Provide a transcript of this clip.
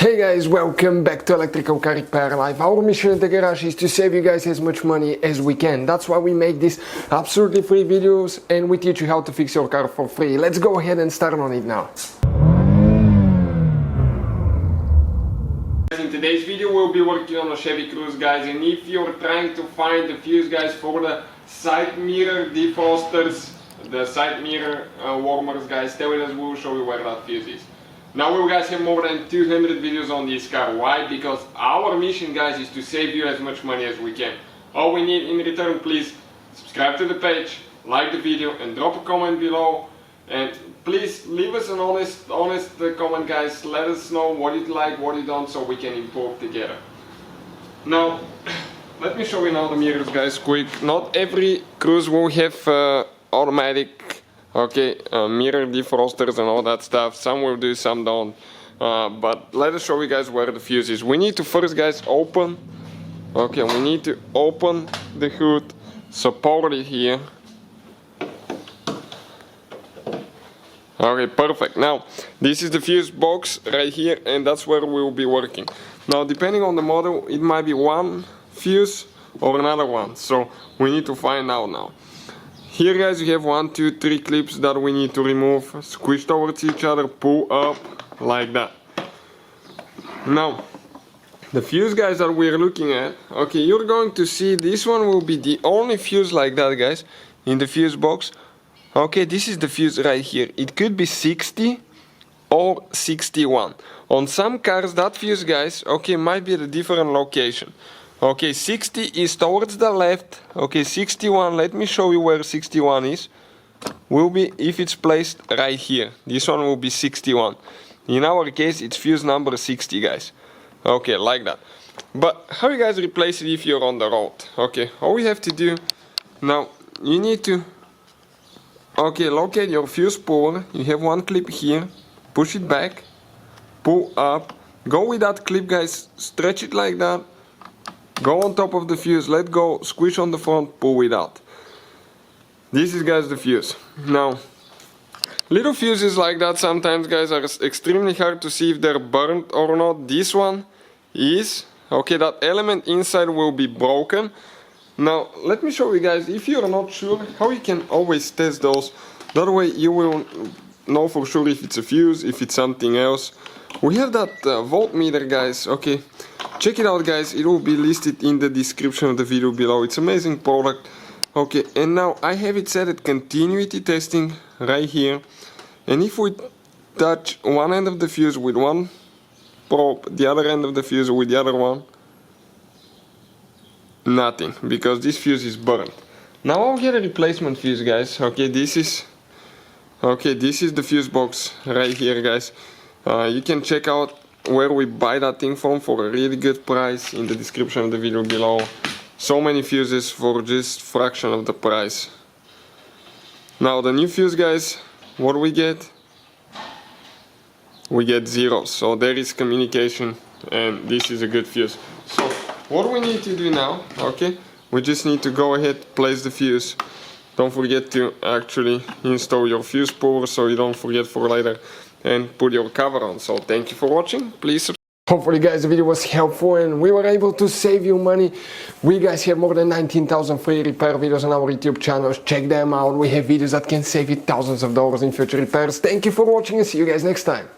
Hey guys, welcome back to Electrical Car Repair Live. Our mission at the garage is to save you guys as much money as we can. That's why we make these absolutely free videos and we teach you how to fix your car for free. Let's go ahead and start on it now. In today's video we'll be working on a Chevy Cruze, guys, and if you're trying to find the fuse, guys, for the side mirror defrosters, the side mirror warmers, guys, stay with us, we'll show you where that fuse is. Now we guys have more than 200 videos on this car. Why? Because our mission, guys, is to save you as much money as we can. All we need in return, please subscribe to the page, like the video and drop a comment below. And please leave us an honest comment, guys. Let us know what you like, what you don't, so we can improve together. Now, let me show you now the mirrors, guys, quick. Not every Cruze will have automatic mirror defrosters and all that stuff. Some will do, some don't. But let us show you guys where the fuse is. We need to first, guys, open. We need to open the hood, support it here. Okay, perfect. Now, this is the fuse box right here, and that's where we will be working. Now, depending on the model, it might be one fuse or another one. So we need to find out now. Here, guys, you have 1, 2, 3 clips that we need to remove, squish towards each other, pull up, like that. Now, the fuse, guys, that we're looking at, you're going to see this one will be the only fuse like that, guys, in the fuse box. This is the fuse right here. It could be 60 or 61. On some cars, that fuse, guys, might be at a different location. 60 is towards the left. 61, let me show you where 61 is. Will be if it's placed right here. This one will be 61. In our case, it's fuse number 60, guys. Like that. But how you guys replace it if you're on the road? All we have to do now, you need to locate your fuse puller. You have one clip here. Push it back. Pull up. Go with that clip, guys. Stretch it like that. Go on top of the fuse, let go, squish on the front, pull it out. This is, guys, the fuse. Now, little fuses like that sometimes, guys, are extremely hard to see if they're burnt or not. This one is, that element inside will be broken. Now, let me show you guys, if you're not sure, how you can always test those. That way you will know for sure if it's a fuse, if it's something else. We have that voltmeter, guys, check it out, guys, it will be listed in the description of the video below. It's an amazing product. And now I have it set at continuity testing right here. And if we touch one end of the fuse with one probe, the other end of the fuse with the other one, nothing, because this fuse is burnt. Now I'll get a replacement fuse, guys. This is the fuse box right here, guys. You can check out where we buy that thing from for a really good price in the description of the video below. So many fuses for just fraction of the price. Now the new fuse, guys, what we get? We get zeros, so there is communication and this is a good fuse. So what we need to do now, we just need to go ahead, place the fuse. Don't forget to actually install your fuse puller so you don't forget for later, and put your cover on. So thank you for watching. Please subscribe. Hopefully, guys, the video was helpful and we were able to save you money. We, guys, have more than 19,000 free repair videos on our YouTube channels. Check them out. We have videos that can save you thousands of dollars in future repairs. Thank you for watching and see you guys next time.